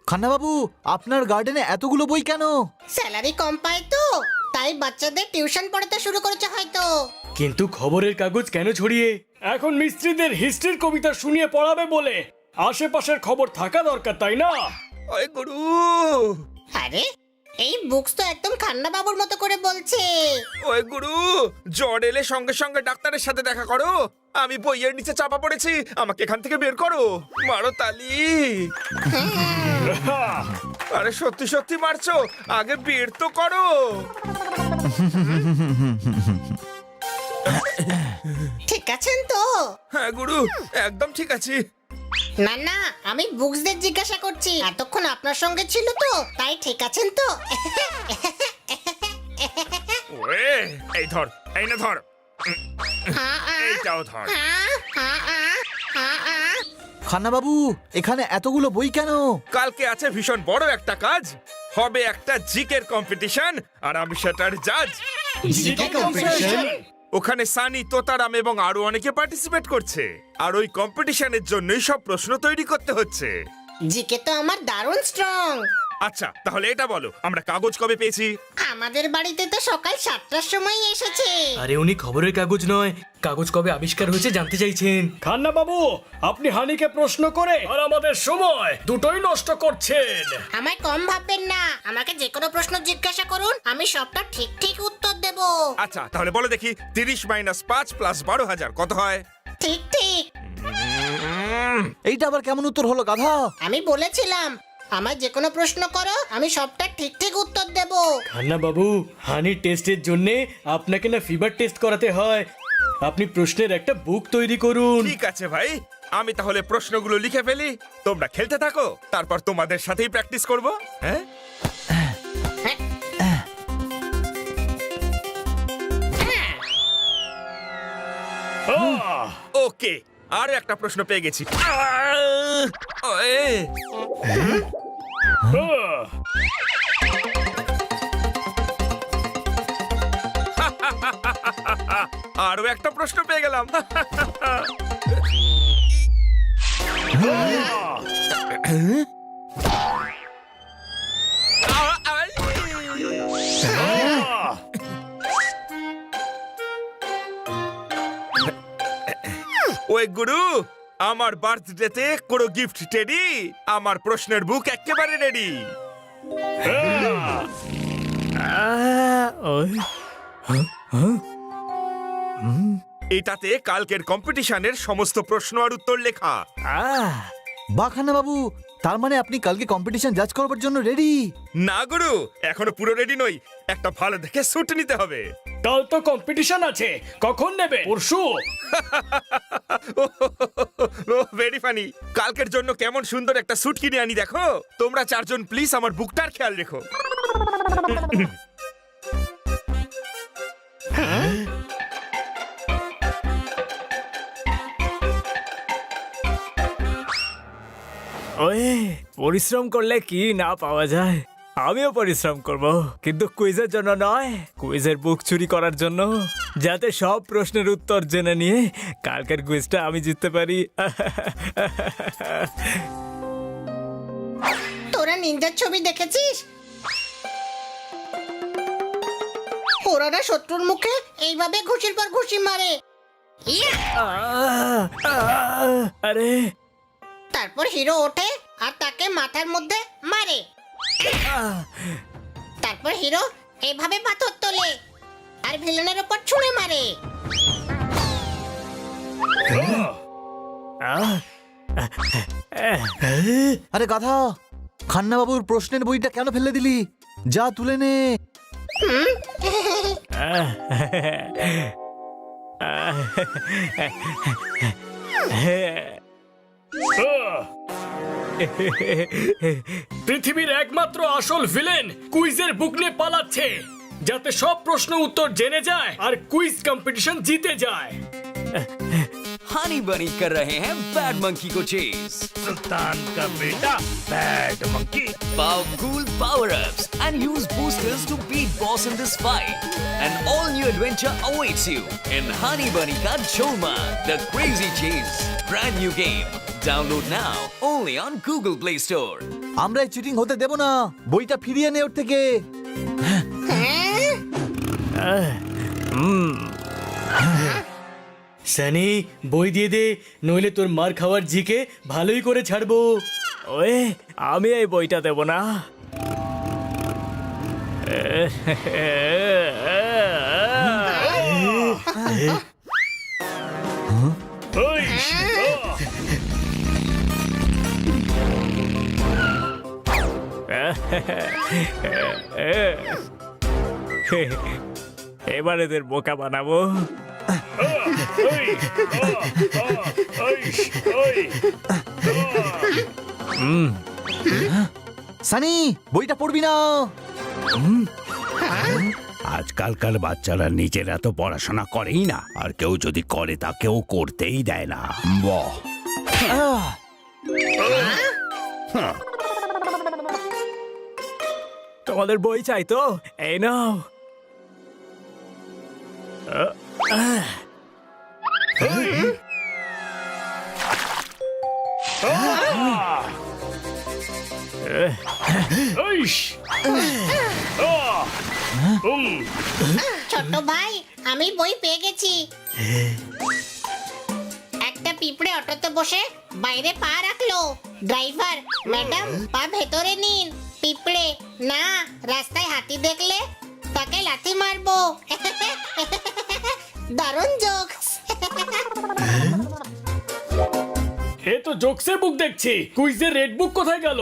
খান্না বাবু, আপনার গার্ডেনে এতগুলো বই কেন? স্যালারি কম পায় তো, তাই বাচ্চাদের টিউশন পড়াতে শুরু করেছে হয়তো। কিন্তু খবরের কাগজ কেন ছড়িয়ে? এখন মিস্ত্রিদের হিস্ট্রির কবিতা শুনিয়ে পড়াবে বলে আশেপাশের খবর থাকা দরকার, তাই না? ওই গুরু, আরে এই বুকস তো একদম খান্না বাবুর মতো করে বলছে। ওই গুরু, জ্বর এলে সঙ্গে সঙ্গে ডাক্তারের সাথে দেখা করো। আমি বইয়ের নিচে চাপা পড়েছি, আমাকে এখান থেকে বের করো। মারো তালি। আরে সত্যি সত্যি মারছো, আগে বের তো করো। ঠিক আছেন তো? হ্যাঁ গুরু, একদম ঠিক আছি। না না, আমি বুকসদের জিজ্ঞাসা করছি, এতক্ষণ আপনার সঙ্গে ছিল তো, তাই ঠিক আছেন তো? ওরে, এই ধর, এই না ধর, এইটাও ধর। খান্না বাবু, এখানে এতগুলো বই কেন? কালকে আছে ভীষণ বড় একটা কাজ, হবে একটা জিকের কম্পিটিশন, আর আমি সেটার জাজ। ওখানে সানি, তোতারাম এবং আরো অনেকে পার্টিসিপেট করছে, আর ওই কম্পিটিশনের জন্যই সব প্রশ্ন তৈরি করতে হচ্ছে। জিকে তো আমার দারুণ স্ট্রং। আচ্ছা, তাহলে এটা বলো, আমরা কাগজ কবে পেয়েছি? আমাদের বাড়িতে তো সকাল 7টার সময় এসেছে। আরে উনি খবরের কাগজ নয়, কাগজ কবে আবিষ্কার হয়েছে জানতে চাইছেন। খান্না বাবু, আপনি হানিকে প্রশ্ন করে আর আমাদের সময় দুটোই নষ্ট করছেন। আমায় কম ভাববেন না, আমাকে যে কোনো প্রশ্ন জিজ্ঞাসা করুন, আমি সবটা ঠিক ঠিক উত্তর দেব। আচ্ছা, তাহলে বলো দেখি, 30 - 5 + 12,000 কত হয়? ঠিক ঠিক। এইটা আবার কেমন উত্তর হলো গাধা? আমি বলেছিলাম আমায় যে কোনো প্রশ্ন করো, আমি সবটা ঠিক ঠিক উত্তর দেব। খান্না বাবু, হানির টেস্টের জন্য আপনাকে না ফিভার টেস্ট করাতে হয়। আপনি প্রশ্নের একটা বুক তৈরি করুন। ঠিক আছে ভাই, আমি তাহলে প্রশ্নগুলো লিখে ফেলি, তোমরা খেলতে থাকো, তারপর তোমাদের সাথেই প্র্যাকটিস করব। হ্যাঁ, ওকে, আরো একটা প্রশ্ন পেয়ে গেছি। ওয়ে, আরো একটা প্রশ্ন পেয়ে গেলাম। ওই গুরু, আমার বার্থডেতে কোনো গিফট টেডি? আমার প্রশ্নের বুক একেবারে রেডি। এটাতে কালকের কম্পিটিশনের সমস্ত প্রশ্ন আর উত্তর লেখা। বাহ খান্না বাবু, তার মানে আপনি কালকে কম্পিটিশন জাজ করবার জন্য রেডি? না গুরু, এখনো পুরো রেডি নই, একটা ভালো দেখে স্যুট নিতে হবে। কাল তো কম্পিটিশন আছে, কখন নেবে? পরশু? Very funny. কালকের জন্য কেমন সুন্দর একটা স্যুট কিনে আনি দেখো। তোমরা চারজন প্লিজ আমার বুকটার খেয়াল রেখো। ওই পরিশ্রম করলে কি না পাওয়া যায়। আমিও পরিশ্রম করব, কিন্তু কুইজের জন্য নয়, কুইজের বুক চুরি করার জন্য, যাতে সব প্রশ্নের উত্তর জেনে নিয়ে কালকের কুইজটা আমি জিততে পারি। তোরা নিনজার ছবি দেখেছিস? ওরা না শত্রুর মুখে এইভাবে ঘুষির পর ঘুষি মারে। ইয়া! আরে তারপর হিরো ওঠে আর তাকে মাথার মধ্যে মারে। তারপর হিরো এইভাবে পাথর তোলে আর ভিলেনের উপর ছুঁড়ে মারে। আরে গাধা, খান্না বাবুর প্রশ্নের বইটা কেন ফেলে দিলি? যা তুলে নে। পৃথিবীর একমাত্র আসল ভিলেন কুইজের বুক নিয়ে পালাচ্ছে। যাতে সব প্রশ্ন উত্তর জেনে যায় আর কুইজ কম্পিটিশন জিতে যায়। हनी बनी कर रहे हैं बैड मंकी को चेज। सुल्तान का बेटा bad monkey. Powerful power-ups and use boosters to beat boss in this fight. An all-new adventure awaits you in Honey Bunny Ka Choma, the Crazy Chase. Brand new game. Download now only on Google Play Store. আমরা এই cheating হতে দেব না, বইটা ফিরিয়ে নে ওর থেকে। সানি বই দিয়ে দে, নইলে তোর মার খাওয়ার জিকে ভালোই করে ছাড়বো। ওয়ে আমি এই বইটা দেব না। ওই, এবার এদের বোকা বানাবো। ওই, ওই, সানি বইটা পড়বি না। আজকালকার বাচ্চারা নিজেরা তো পড়াশোনা করেই না, আর কেউ যদি করে তাকেও করতেই দেয় না। বাহ, তোমাদের বই চাই তো? এই নাও। ছোট ভাই আমি বই পেয়ে গেছি। একটা পিঁপড়ে অটোতে বসে বাইরে পা রাখলো। ড্রাইভার, ম্যাডাম পা ভেতরে নিন। পিঁপড়ে, না, রাস্তায় হাতি দেখলে তাকে লাথি মারবো। দারুণ জোকস। এ তো জোকসের বুক দেখছি, কুইজের রেড বুক কোথায় গেল?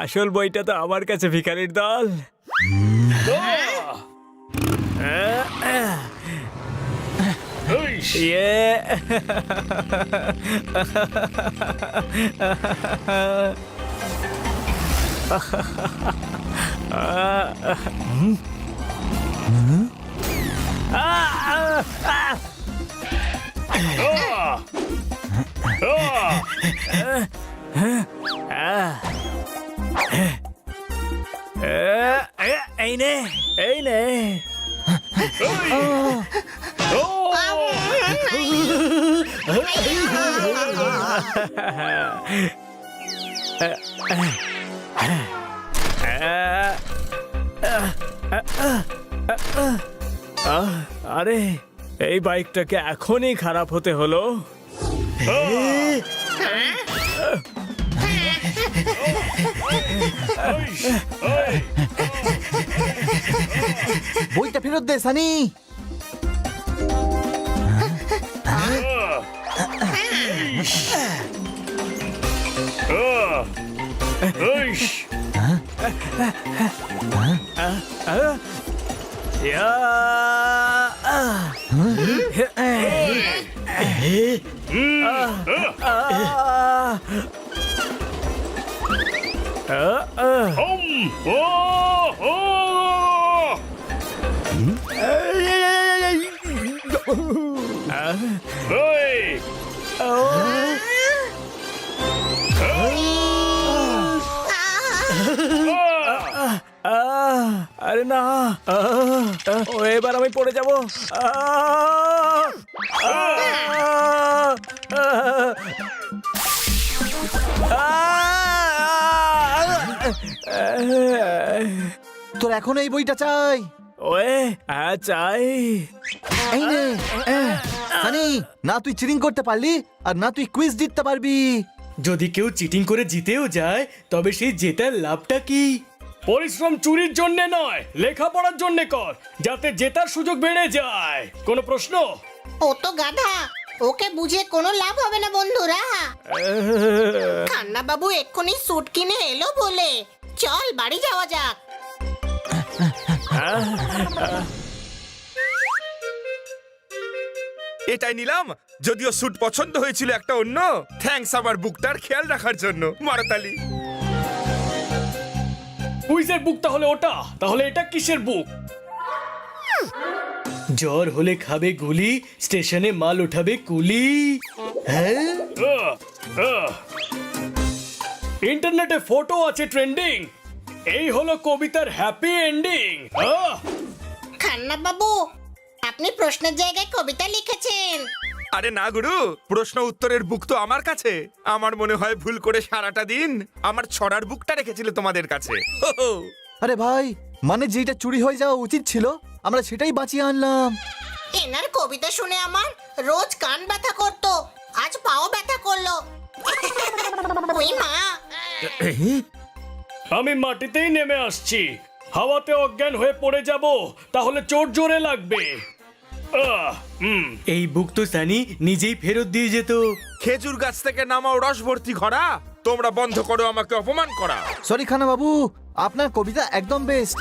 আসল বইটা তো আমার কাছে, ভিখারির দল। ইয়ে এই নে, এই নে। আরে এই বাইকটাকে এখনই খারাপ হতে হলো। বইটা ফেরত দে সানি। আরে না, ও এবার আমি পড়ে যাব। তোর এখন এই বইটা চাই? ওয়ে চাই। এই নে। সানি, না তুই চিটিং করতে পারলি আর না তুই কুইজ জিততে পারবি। যদি কেউ চিটিং করে জিতেও যায়, তবে সেই জেতার লাভটা কি? পরিশ্রম চুরির জন্য নয়, লেখাপড়ার জন্য কর, যাতে জেতার সুযোগ বেড়ে যায়। কোনো প্রশ্ন? ও তো গাধা, ওকে বুঝে কোনো লাভ হবে না বন্ধুরা। কান্না বাবু এক্ষুনি স্যুট কিনে এলো বলে। চল বাড়ি যাওয়া যাক। এটাই নিলাম, যদিও স্যুট পছন্দ হয়েছিল একটা অন্য। থ্যাঙ্কস আমার বুকটার খেয়াল রাখার জন্য। মারতালি। কুইজের বুক তাহলে ওটা, তাহলে এটা কিসের বুক? জ্বর হলে খাবে গুলি, স্টেশনে মাল উঠাবে কুলি। হ্যাঁ, ইন্টারনেটে ফটো আছে ট্রেন্ডিং, এই হলো কবিতার হ্যাপি এন্ডিং। খান্না বাবু, আপনি প্রশ্নের জায়গায় কবিতা লিখেছেন। আরে না গুরু, প্রশ্ন উত্তরের বুক তো আমার কাছে। আমার মনে হয় ভুল করে সারাটা দিন আমার ছড়ার বুকটা রেখেছিল তোমাদের কাছে। হো হো। আরে ভাই, মানে যেটা চুরি হয়ে যাওয়া উচিত ছিল আমরা সেটাই বাঁচিয়ে আনলাম। এনার কবিতা শুনে আমার রোজ কান ব্যথা করতো, আজ পাও ব্যথা করলো। ওই মা, আমি মাটিতেই নেমে আসছি, হাওয়াতে অজ্ঞান হয়ে পড়ে যাব, তাহলে চোট জোরে লাগবে। এই বুক তো সানি নিজেই ফেরত দিয়ে যেত। খেজুর গাছ থেকে নামাও রস ভর্তি ঘরা, তোমরা বন্ধ করো আমাকে অপমান করা। সরি খান্না বাবু, আপনার কবিতা একদম বেস্ট।